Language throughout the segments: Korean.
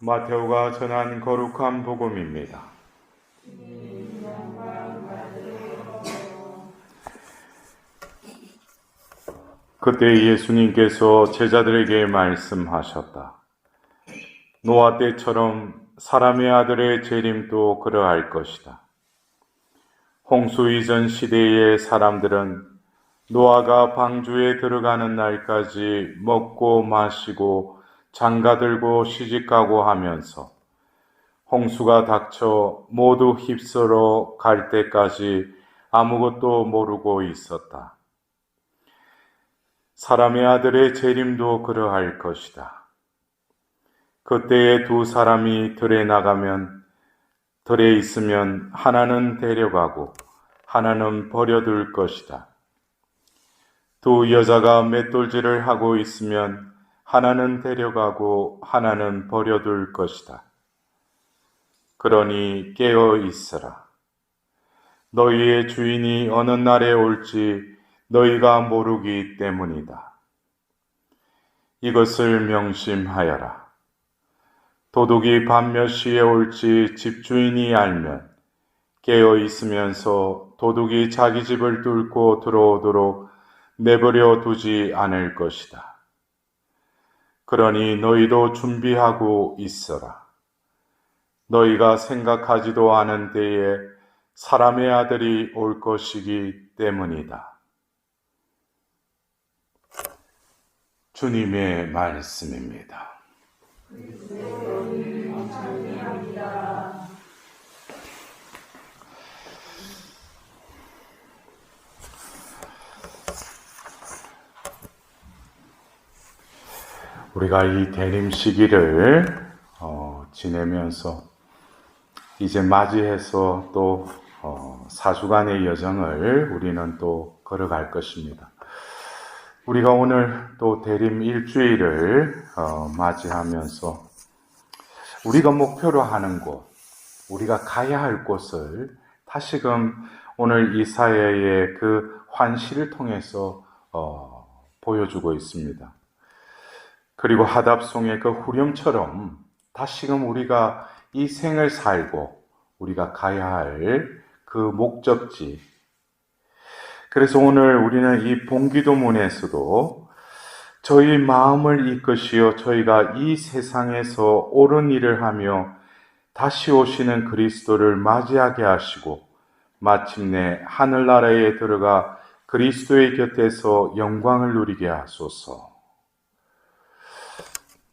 마테오가 전한 거룩한 복음입니다. 그때 예수님께서 제자들에게 말씀하셨다. 노아 때처럼 사람의 아들의 재림도 그러할 것이다. 홍수 이전 시대의 사람들은 노아가 방주에 들어가는 날까지 먹고 마시고 장가들고 시집가고 하면서 홍수가 닥쳐 모두 휩쓸어 갈 때까지 아무것도 모르고 있었다. 사람의 아들의 재림도 그러할 것이다. 그때에 두 사람이 들에 나가면 들에 있으면 하나는 데려가고 하나는 버려둘 것이다. 두 여자가 맷돌질을 하고 있으면 하나는 데려가고 하나는 버려둘 것이다. 그러니 깨어 있으라. 너희의 주인이 어느 날에 올지 너희가 모르기 때문이다. 이것을 명심하여라. 도둑이 밤 몇 시에 올지 집주인이 알면 깨어 있으면서 도둑이 자기 집을 뚫고 들어오도록 내버려 두지 않을 것이다. 그러니 너희도 준비하고 있어라. 너희가 생각하지도 않은 때에 사람의 아들이 올 것이기 때문이다. 주님의 말씀입니다. 우리가 이 대림 시기를 지내면서 이제 맞이해서 또 4주간의 여정을 우리는 또 걸어갈 것입니다. 우리가 오늘 또 대림 일주일을 맞이하면서 우리가 목표로 하는 곳, 우리가 가야 할 곳을 다시금 오늘 이사야의 그 환시를 통해서 보여주고 있습니다. 그리고 하답송의 그 후렴처럼 다시금 우리가 이 생을 살고 우리가 가야 할 그 목적지. 그래서 오늘 우리는 이 본기도문에서도 저희 마음을 이끄시어 저희가 이 세상에서 옳은 일을 하며 다시 오시는 그리스도를 맞이하게 하시고 마침내 하늘나라에 들어가 그리스도의 곁에서 영광을 누리게 하소서.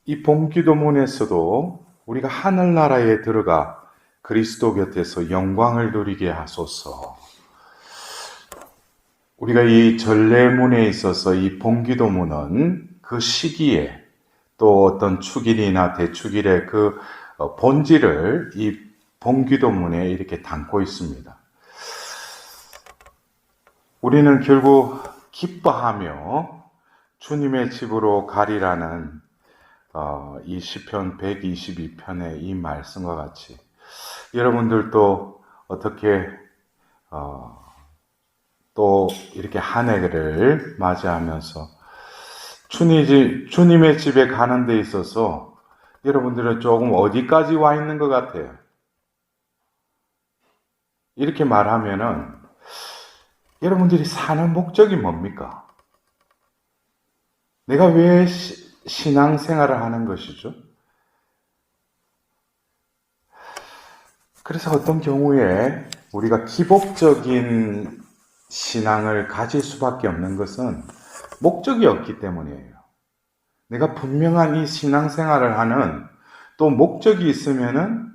이 본기도문에서도 우리가 하늘나라에 들어가 그리스도 곁에서 영광을 누리게 하소서. 우리가 이 전례문에 있어서 이 본기도문은 그 시기에 또 어떤 축일이나 대축일의 그 본질을 이 본기도문에 이렇게 담고 있습니다. 우리는 결국 기뻐하며 주님의 집으로 가리라는 이 시편 122편의 이 말씀과 같이 여러분들도 어떻게 또 이렇게 한 해를 맞이하면서 주님의 집에 가는 데 있어서 여러분들은 조금 어디까지 와 있는 것 같아요? 이렇게 말하면은 여러분들이 사는 목적이 뭡니까? 내가 왜 신앙생활을 하는 것이죠? 그래서 어떤 경우에 우리가 기복적인 신앙을 가질 수밖에 없는 것은 목적이 없기 때문이에요. 내가 분명한 이 신앙생활을 하는 또 목적이 있으면은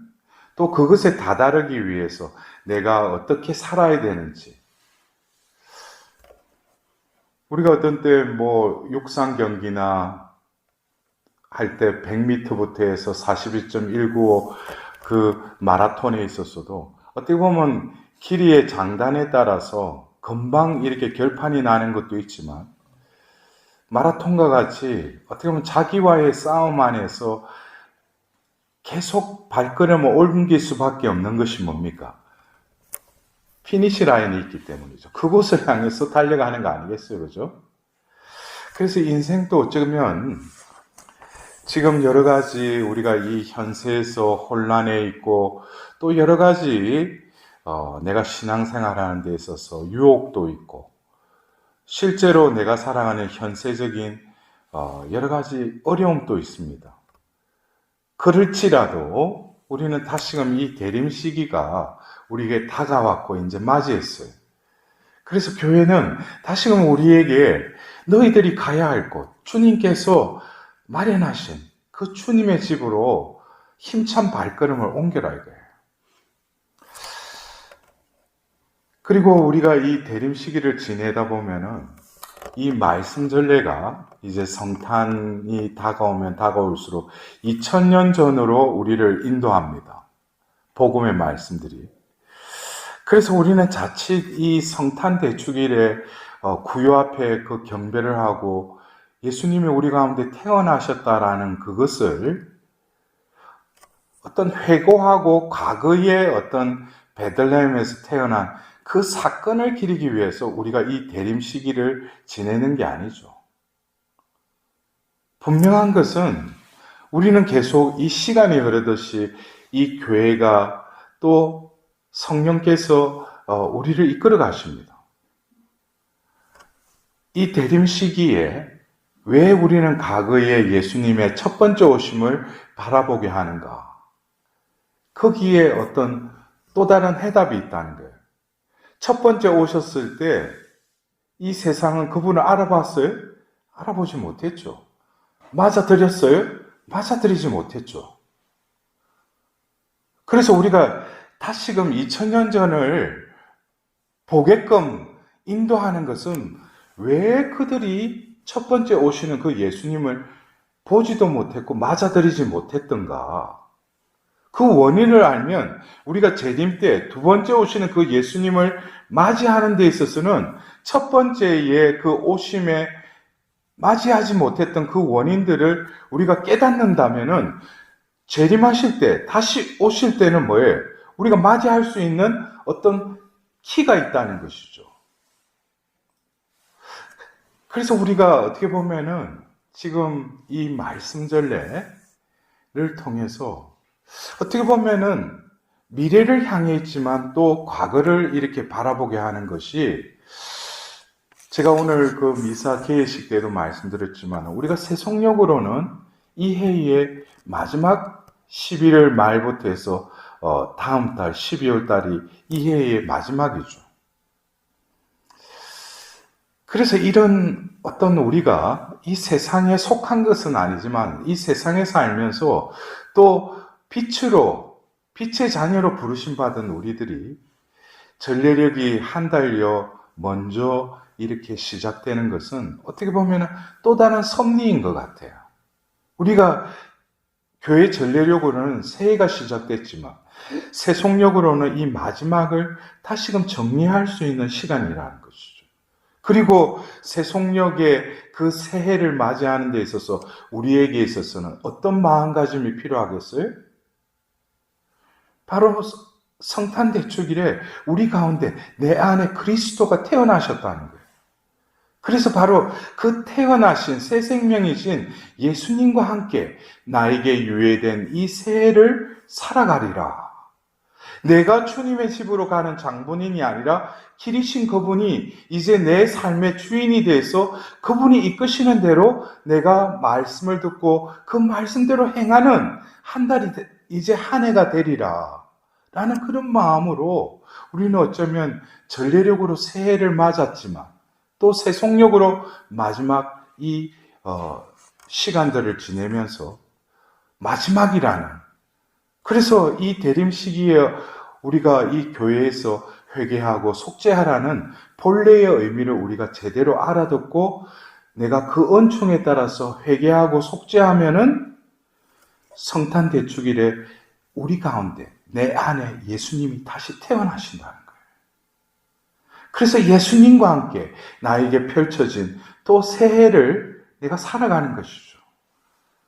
또 그것에 다다르기 위해서 내가 어떻게 살아야 되는지. 우리가 어떤 때 육상 경기나 할 때 100m부터 해서 42.195 그 마라톤에 있었어도 어떻게 보면 길이의 장단에 따라서 금방 이렇게 결판이 나는 것도 있지만 마라톤과 같이 어떻게 보면 자기와의 싸움 안에서 계속 발걸음을 옮길 수밖에 없는 것이 뭡니까? 피니시 라인이 있기 때문이죠. 그곳을 향해서 달려가는 거 아니겠어요? 그죠? 그래서 인생도 어쩌면 지금 여러 가지 우리가 이 현세에서 혼란에 있고 또 여러 가지 내가 신앙생활하는 데 있어서 유혹도 있고 실제로 내가 살아가는 현세적인 여러 가지 어려움도 있습니다. 그럴지라도 우리는 다시금 이 대림 시기가 우리에게 다가왔고 이제 맞이했어요. 그래서 교회는 다시금 우리에게 너희들이 가야 할 곳, 주님께서 마련하신 그 주님의 집으로 힘찬 발걸음을 옮겨라 이거예요. 그리고 우리가 이 대림 시기를 지내다 보면은 이 말씀 전례가 이제 성탄이 다가오면 다가올수록 2000년 전으로 우리를 인도합니다. 복음의 말씀들이. 그래서 우리는 자칫 이 성탄 대축일에 구유 앞에 그 경배를 하고 예수님이 우리 가운데 태어나셨다라는 그것을 어떤 회고하고 과거의 어떤 베들레헴에서 태어난 그 사건을 기리기 위해서 우리가 이 대림 시기를 지내는 게 아니죠. 분명한 것은 우리는 계속 이 시간이 흐르듯이 이 교회가 또 성령께서 우리를 이끌어 가십니다. 이 대림 시기에 왜 우리는 과거의 예수님의 첫 번째 오심을 바라보게 하는가? 거기에 어떤 또 다른 해답이 있다는 거예요. 첫 번째 오셨을 때 이 세상은 그분을 알아봤어요? 알아보지 못했죠. 맞아들였어요? 맞아들이지 못했죠. 그래서 우리가 다시금 2000년 전을 보게끔 인도하는 것은 왜 그들이 첫 번째 오시는 그 예수님을 보지도 못했고 맞아들이지 못했던가? 그 원인을 알면 우리가 재림 때 두 번째 오시는 그 예수님을 맞이하는 데 있어서는 첫 번째의 그 오심에 맞이하지 못했던 그 원인들을 우리가 깨닫는다면은 재림하실 때, 다시 오실 때는 뭐예요? 우리가 맞이할 수 있는 어떤 키가 있다는 것이죠. 그래서 우리가 어떻게 보면은 지금 이 말씀 전례를 통해서 어떻게 보면은 미래를 향해 있지만 또 과거를 이렇게 바라보게 하는 것이 제가 오늘 그 미사 개회식 때도 말씀드렸지만 우리가 세속력으로는 이 해의 마지막 11월 말부터 해서 다음 달 12월 달이 이 해의 마지막이죠. 그래서 이런 어떤 우리가 이 세상에 속한 것은 아니지만 이 세상에 살면서 또 빛의 자녀로 부르심 받은 우리들이 전례력이 한 달여 먼저 이렇게 시작되는 것은 어떻게 보면 또 다른 섭리인 것 같아요. 우리가 교회 전례력으로는 새해가 시작됐지만 세속력으로는 이 마지막을 다시금 정리할 수 있는 시간이라는 것이죠. 그리고 세속력의 그 새해를 맞이하는 데 있어서 우리에게 있어서는 어떤 마음가짐이 필요하겠어요? 바로 성탄 대축일에 우리 가운데 내 안에 그리스도가 태어나셨다는 거예요. 그래서 바로 그 태어나신 새 생명이신 예수님과 함께 나에게 유예된 이 새해를 살아가리라. 내가 주님의 집으로 가는 장본인이 아니라 길이신 그분이 이제 내 삶의 주인이 돼서 그분이 이끄시는 대로 내가 말씀을 듣고 그 말씀대로 행하는 한 달이 이제 한 해가 되리라. 라는 그런 마음으로 우리는 어쩌면 전례력으로 새해를 맞았지만 또 세속력으로 마지막 이 시간들을 지내면서 마지막이라는 그래서 이 대림 시기에 우리가 이 교회에서 회개하고 속죄하라는 본래의 의미를 우리가 제대로 알아듣고 내가 그 은총에 따라서 회개하고 속죄하면은 성탄 대축일에 우리 가운데 내 안에 예수님이 다시 태어나신다는 거예요. 그래서 예수님과 함께 나에게 펼쳐진 또 새해를 내가 살아가는 것이죠.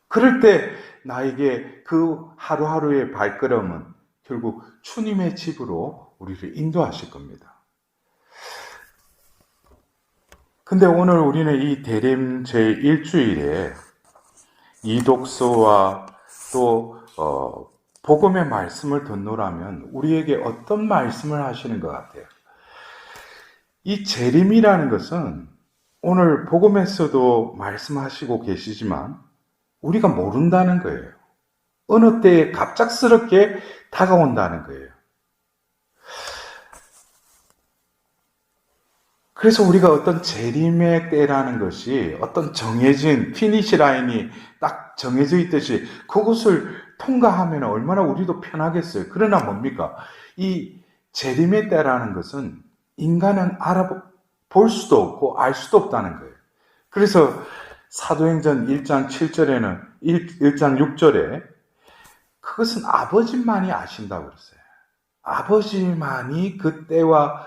그럴 때 나에게 그 하루하루의 발걸음은 결국 주님의 집으로 우리를 인도하실 겁니다. 근데 오늘 우리는 이 대림 제1주일에 이 독서와 또 복음의 말씀을 듣노라면 우리에게 어떤 말씀을 하시는 것 같아요? 이 재림이라는 것은 오늘 복음에서도 말씀하시고 계시지만 우리가 모른다는 거예요. 어느 때에 갑작스럽게 다가온다는 거예요. 그래서 우리가 어떤 재림의 때라는 것이 어떤 정해진 피니시 라인이 딱 정해져 있듯이 그것을 통과하면 얼마나 우리도 편하겠어요. 그러나 뭡니까? 이 재림의 때라는 것은 인간은 알아볼 수도 없고 알 수도 없다는 거예요. 그래서 사도행전 1장 7절에는 1장 6절에 그것은 아버지만이 아신다고 그랬어요. 아버지만이 그 때와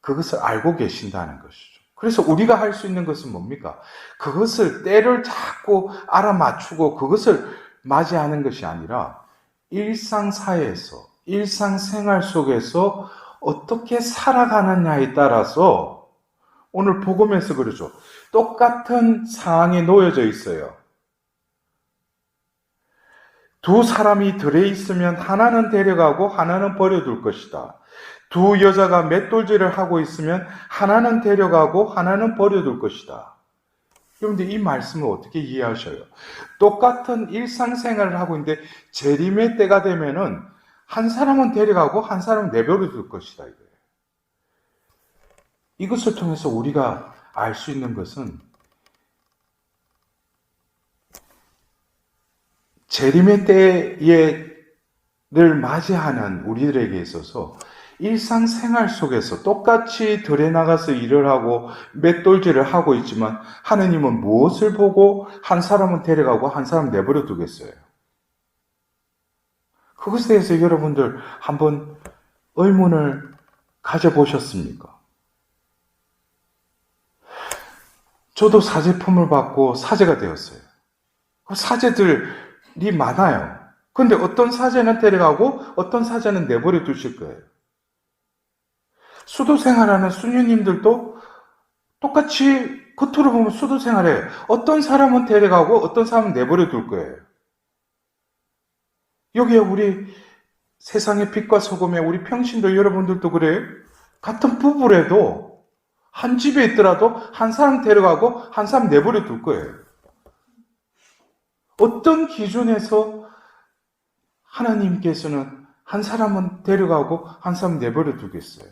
그것을 알고 계신다는 것이죠. 그래서 우리가 할 수 있는 것은 뭡니까? 그것을 때를 자꾸 알아맞추고 그것을 맞이하는 것이 아니라 일상사회에서, 일상생활 속에서 어떻게 살아가느냐에 따라서 오늘 복음에서 그러죠. 똑같은 상황에 놓여져 있어요. 두 사람이 들에 있으면 하나는 데려가고 하나는 버려둘 것이다. 두 여자가 맷돌질을 하고 있으면 하나는 데려가고 하나는 버려둘 것이다. 그런데 이 말씀을 어떻게 이해하셔요? 똑같은 일상생활을 하고 있는데 재림의 때가 되면은 한 사람은 데려가고 한 사람은 내버려둘 것이다. 이거예요. 이것을 통해서 우리가 알 수 있는 것은 재림의 때를 맞이하는 우리들에게 있어서 일상생활 속에서 똑같이 들에 나가서 일을 하고 맷돌질을 하고 있지만 하느님은 무엇을 보고 한 사람은 데려가고 한 사람은 내버려 두겠어요? 그것에 대해서 여러분들 한번 의문을 가져보셨습니까? 저도 사제품을 받고 사제가 되었어요. 사제들이 많아요. 근데 어떤 사제는 데려가고 어떤 사제는 내버려 두실 거예요. 수도 생활하는 수녀님들도 똑같이 겉으로 보면 수도 생활해요. 어떤 사람은 데려가고 어떤 사람은 내버려 둘 거예요. 여기에 우리 세상의 빛과 소금의 우리 평신도 여러분들도 그래요. 같은 부부래도 한 집에 있더라도 한 사람 데려가고 한 사람 내버려 둘 거예요. 어떤 기준에서 하나님께서는 한 사람은 데려가고 한 사람 내버려 두겠어요?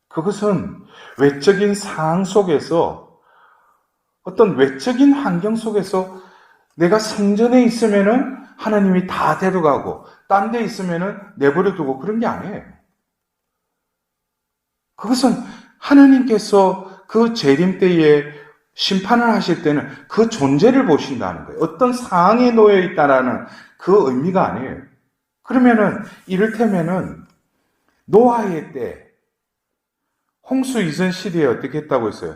그것은 외적인 상황 속에서 어떤 외적인 환경 속에서 내가 성전에 있으면은 하나님이 다 데려가고 딴 데 있으면은 내버려 두고 그런 게 아니에요. 그것은 하나님께서 그 재림 때에 심판을 하실 때는 그 존재를 보신다는 거예요. 어떤 상황에 놓여 있다라는 그 의미가 아니에요. 그러면은 이를테면은 노아의 때 홍수 이전 시대에 어떻게 했다고 했어요?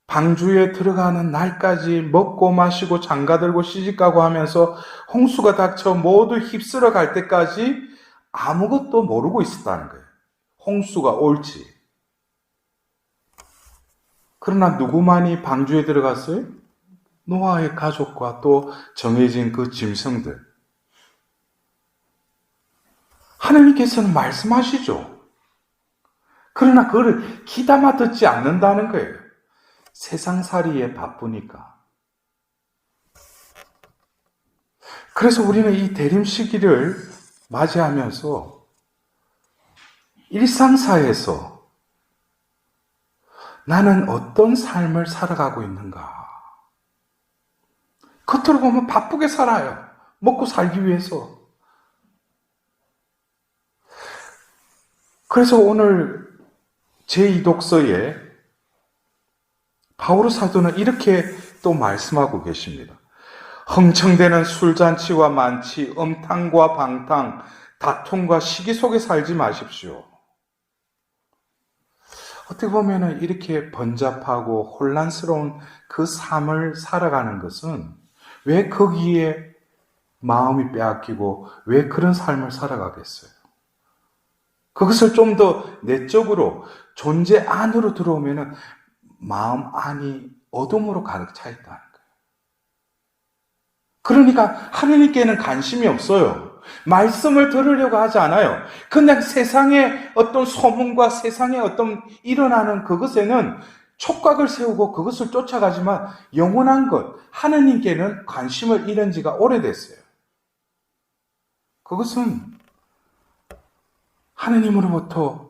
방주에 들어가는 날까지 먹고 마시고 장가들고 시집가고 하면서 홍수가 닥쳐 모두 휩쓸어 갈 때까지 아무것도 모르고 있었다는 거예요. 홍수가 올지. 그러나 누구만이 방주에 들어갔어요? 노아의 가족과 또 정해진 그 짐승들. 하나님께서는 말씀하시죠. 그러나 그거를 귀담아 듣지 않는다는 거예요. 세상살이에 바쁘니까. 그래서 우리는 이 대림 시기를 맞이하면서 일상사에서 나는 어떤 삶을 살아가고 있는가? 겉으로 보면 바쁘게 살아요. 먹고 살기 위해서. 그래서 오늘 제2독서에 바오로 사도는 이렇게 또 말씀하고 계십니다. 흥청대는 술잔치와 만취, 음탕과 방탕, 다툼과 시기 속에 살지 마십시오. 어떻게 보면 이렇게 번잡하고 혼란스러운 그 삶을 살아가는 것은 왜 거기에 마음이 빼앗기고 왜 그런 삶을 살아가겠어요? 그것을 좀 더 내적으로 존재 안으로 들어오면 마음 안이 어둠으로 가득 차 있다는 거예요. 그러니까 하느님께는 관심이 없어요. 말씀을 들으려고 하지 않아요. 그냥 세상의 어떤 소문과 세상의 어떤 일어나는 그것에는 촉각을 세우고 그것을 쫓아가지만 영원한 것, 하느님께는 관심을 잃은 지가 오래됐어요. 그것은 하느님으로부터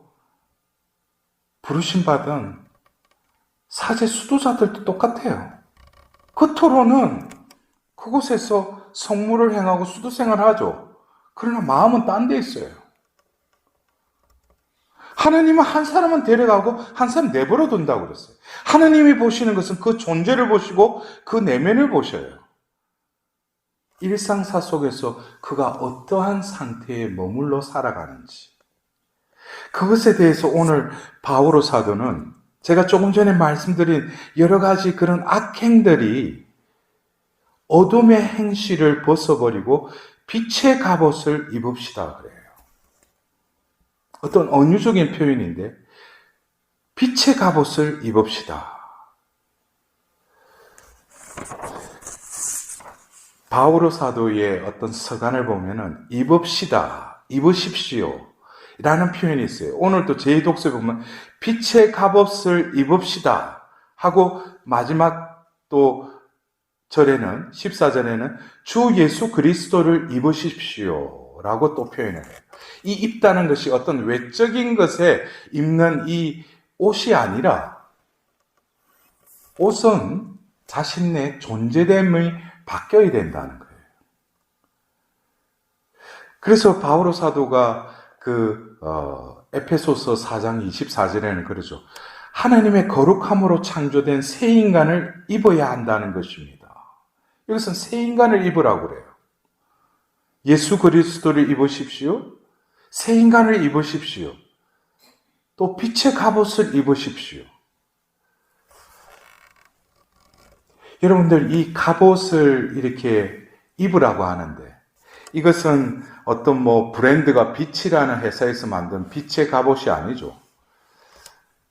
부르심 받은 사제 수도자들도 똑같아요. 겉으로는 그곳에서 성물을 행하고 수도 생활을 하죠. 그러나 마음은 딴 데 있어요. 하나님은 한 사람은 데려가고 한 사람 내버려 둔다고 그랬어요. 하나님이 보시는 것은 그 존재를 보시고 그 내면을 보셔요. 일상사 속에서 그가 어떠한 상태에 머물러 살아가는지. 그것에 대해서 오늘 바오로 사도는 제가 조금 전에 말씀드린 여러 가지 그런 악행들이 어둠의 행실을 벗어버리고 빛의 갑옷을 입읍시다 그래요. 어떤 은유적인 표현인데 빛의 갑옷을 입읍시다. 바오로 사도의 어떤 서간을 보면은 입읍시다, 입으십시오 라는 표현이 있어요. 오늘도 제 독서에 보면 빛의 갑옷을 입읍시다 하고 마지막 또 절에는 14절에는 주 예수 그리스도를 입으십시오 라고 또 표현을 해요. 이 입다는 것이 어떤 외적인 것에 입는 이 옷이 아니라 옷은 자신의 존재됨이 바뀌어야 된다는 거예요. 그래서 바오로 사도가 에페소서 4장 24절에는 그러죠. 하나님의 거룩함으로 창조된 새 인간을 입어야 한다는 것입니다. 여기서는 새 인간을 입으라고 그래요. 예수 그리스도를 입으십시오. 새 인간을 입으십시오. 또 빛의 갑옷을 입으십시오. 여러분들 이 갑옷을 이렇게 입으라고 하는데 이것은 어떤 브랜드가 빛이라는 회사에서 만든 빛의 갑옷이 아니죠.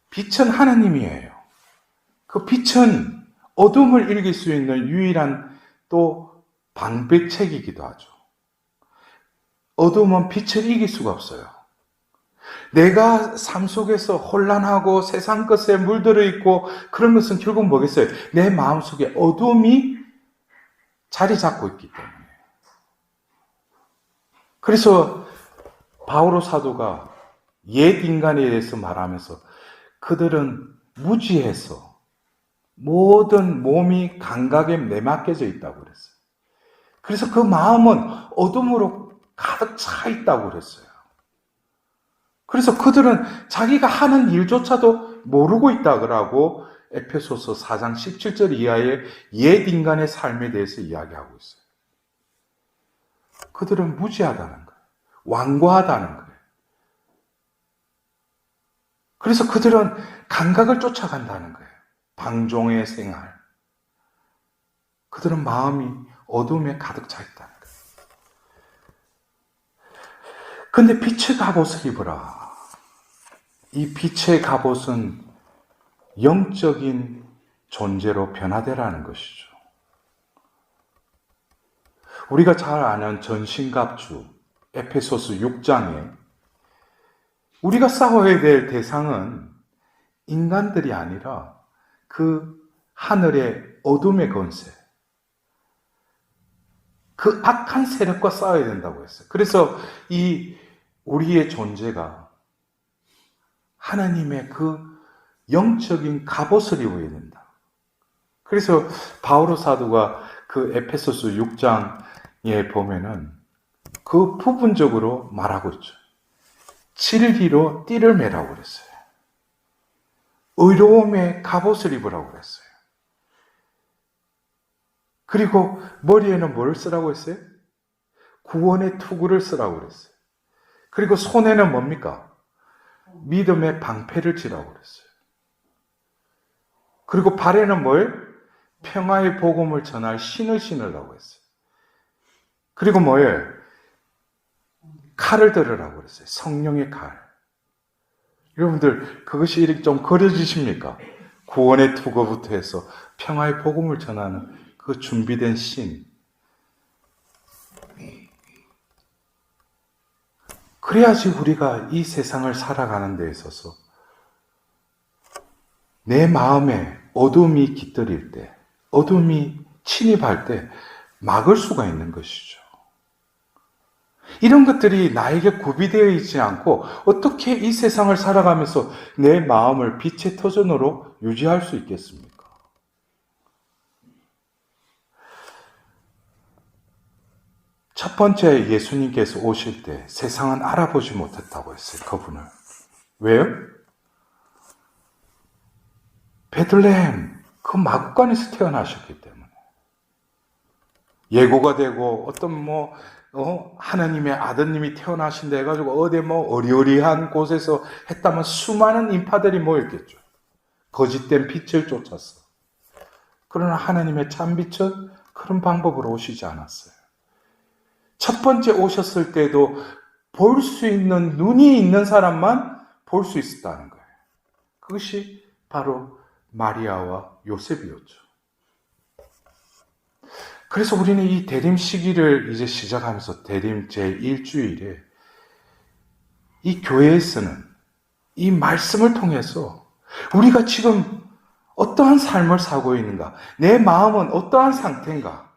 빛은 하나님이에요. 그 빛은 어둠을 이길 수 있는 유일한 또 방백책이기도 하죠. 어둠은 빛을 이길 수가 없어요. 내가 삶 속에서 혼란하고 세상 것에 물들어 있고 그런 것은 결국 뭐겠어요? 내 마음속에 어둠이 자리 잡고 있기 때문에. 그래서 바오로 사도가 옛 인간에 대해서 말하면서 그들은 무지해서 모든 몸이 감각에 내맡겨져 있다고 그랬어요. 그래서 그 마음은 어둠으로 가득 차 있다고 그랬어요. 그래서 그들은 자기가 하는 일조차도 모르고 있다고 에페소서 4장 17절 이하의 옛 인간의 삶에 대해서 이야기하고 있어요. 그들은 무지하다는 거예요. 완고하다는 거예요. 그래서 그들은 감각을 쫓아간다는 거예요. 방종의 생활. 그들은 마음이 어둠에 가득 차 있다는 거예요. 근데 빛의 갑옷을 입으라. 이 빛의 갑옷은 영적인 존재로 변화되라는 것이죠. 우리가 잘 아는 전신갑주 에페소서 6장에 우리가 싸워야 될 대상은 인간들이 아니라 그 하늘의 어둠의 권세, 그 악한 세력과 싸워야 된다고 했어요. 그래서 이 우리의 존재가 하나님의 그 영적인 갑옷을 입어야 된다. 그래서 바오로 사도가 그 에페소서 6장에 보면은 그 부분적으로 말하고 있죠. 진리로 띠를 매라고 그랬어요. 의로움의 갑옷을 입으라고 그랬어요. 그리고 머리에는 뭘 쓰라고 했어요? 구원의 투구를 쓰라고 그랬어요. 그리고 손에는 뭡니까? 믿음의 방패를 쥐라고 그랬어요. 그리고 발에는 뭘? 평화의 복음을 전할 신을 신으라고 했어요. 그리고 뭐예요? 칼을 들으라고 그랬어요. 성령의 칼. 여러분들 그것이 이렇게 좀 그려지십니까? 구원의 투구부터 해서 평화의 복음을 전하는 그 준비된 신. 그래야지 우리가 이 세상을 살아가는 데 있어서 내 마음에 어둠이 깃들일 때, 어둠이 침입할 때 막을 수가 있는 것이죠. 이런 것들이 나에게 구비되어 있지 않고 어떻게 이 세상을 살아가면서 내 마음을 빛의 터전으로 유지할 수 있겠습니까? 첫 번째 예수님께서 오실 때 세상은 알아보지 못했다고 했어요. 그분을. 왜요? 베들레헴 그 마구간에서 태어나셨기 때문에. 예고가 되고 어떤 하나님의 아드님이 태어나신다 해가지고 어디 어리어리한 곳에서 했다면 수많은 인파들이 모였겠죠. 거짓된 빛을 쫓았어. 그러나 하나님의 참빛은 그런 방법으로 오시지 않았어요. 첫 번째 오셨을 때도 볼 수 있는 눈이 있는 사람만 볼 수 있었다는 거예요. 그것이 바로 마리아와 요셉이었죠. 그래서 우리는 이 대림 시기를 이제 시작하면서 대림 제1주일에 이 교회에서는 이 말씀을 통해서 우리가 지금 어떠한 삶을 살고 있는가, 내 마음은 어떠한 상태인가,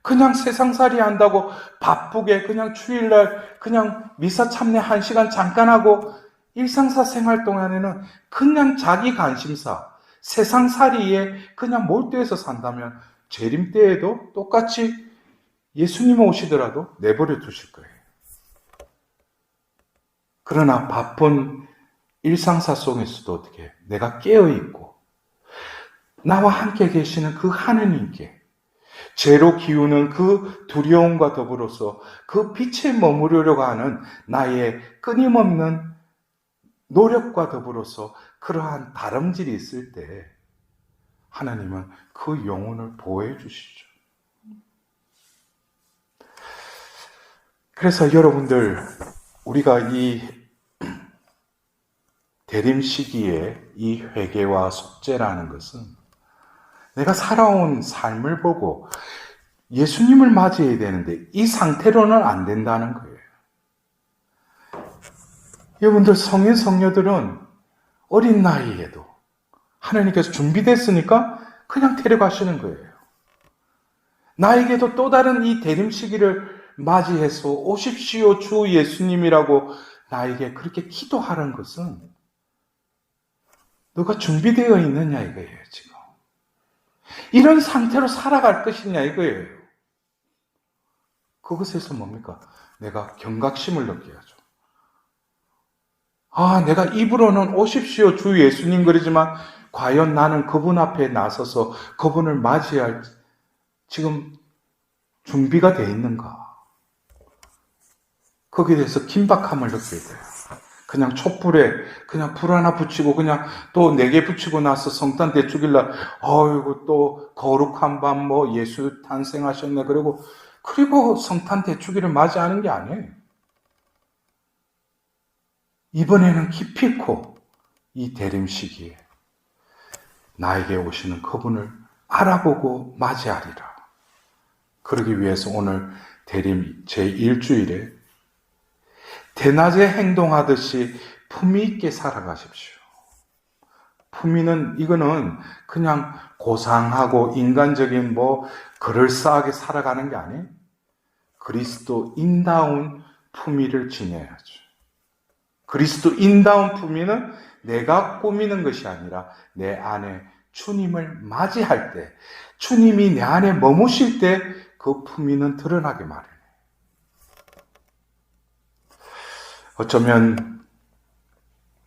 그냥 세상살이 한다고 바쁘게 그냥 주일날 그냥 미사 참여 1시간 잠깐 하고 일상사 생활 동안에는 그냥 자기 관심사, 세상살이에 그냥 몰두해서 산다면 재림 때에도 똑같이 예수님 오시더라도 내버려 두실 거예요. 그러나 바쁜 일상사 속에서도 어떻게 내가 깨어있고 나와 함께 계시는 그 하느님께 죄로 기우는 그 두려움과 더불어서 그 빛에 머무르려고 하는 나의 끊임없는 노력과 더불어서 그러한 다름질이 있을 때 하나님은 그 영혼을 보호해 주시죠. 그래서 여러분들, 우리가 이 대림 시기에 이 회개와 속죄라는 것은 내가 살아온 삶을 보고 예수님을 맞이해야 되는데 이 상태로는 안 된다는 거예요. 여러분들, 성인 성녀들은 어린 나이에도 하나님께서 준비됐으니까 그냥 데려가시는 거예요. 나에게도 또 다른 이 대림 시기를 맞이해서 오십시오 주 예수님이라고 나에게 그렇게 기도하는 것은 너가 준비되어 있느냐 이거예요. 지금 이런 상태로 살아갈 것이냐 이거예요. 그것에서 뭡니까? 내가 경각심을 느껴야죠. 내가 입으로는 오십시오 주 예수님 그러지만 과연 나는 그분 앞에 나서서 그분을 맞이할 지금 준비가 되어 있는가? 거기에 대해서 긴박함을 느껴야 돼요. 그냥 촛불에 그냥 불 하나 붙이고 그냥 또 4개 붙이고 나서 성탄 대축일날 어이구 또 거룩한 밤 예수 탄생하셨네 그리고 성탄 대축일을 맞이하는 게 아니에요. 이번에는 기필코 이 대림 시기에 나에게 오시는 그분을 알아보고 맞이하리라. 그러기 위해서 오늘 대림 제1주일에 대낮에 행동하듯이 품위 있게 살아가십시오. 품위는 이거는 그냥 고상하고 인간적인 그럴싸하게 살아가는 게 아니에요. 그리스도인다운 품위를 지녀야죠. 그리스도인다운 품위는 내가 꾸미는 것이 아니라 내 안에 주님을 맞이할 때, 주님이 내 안에 머무실 때 그 품위는 드러나게 마련해요. 어쩌면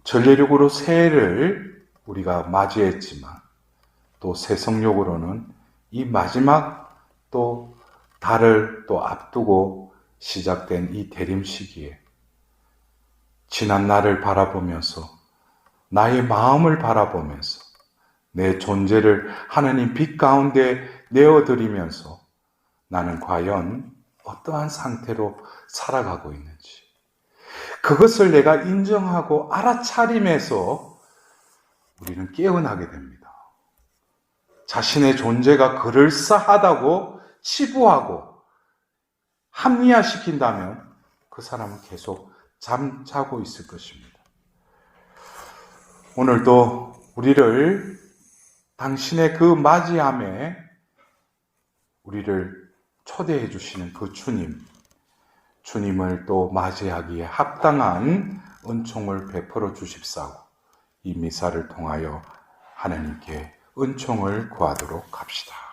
전례력으로 새해를 우리가 맞이했지만 또 새성력으로는 이 마지막 또 달을 또 앞두고 시작된 이 대림 시기에 지난 날을 바라보면서 나의 마음을 바라보면서 내 존재를 하나님 빛 가운데 내어드리면서 나는 과연 어떠한 상태로 살아가고 있는지 그것을 내가 인정하고 알아차림에서 우리는 깨어나게 됩니다. 자신의 존재가 그럴싸하다고 치부하고 합리화시킨다면 그 사람은 계속 잠자고 있을 것입니다. 오늘도 우리를 당신의 그 맞이함에 우리를 초대해 주시는 그 주님을 또 맞이하기에 합당한 은총을 베풀어 주십사오. 이 미사를 통하여 하나님께 은총을 구하도록 합시다.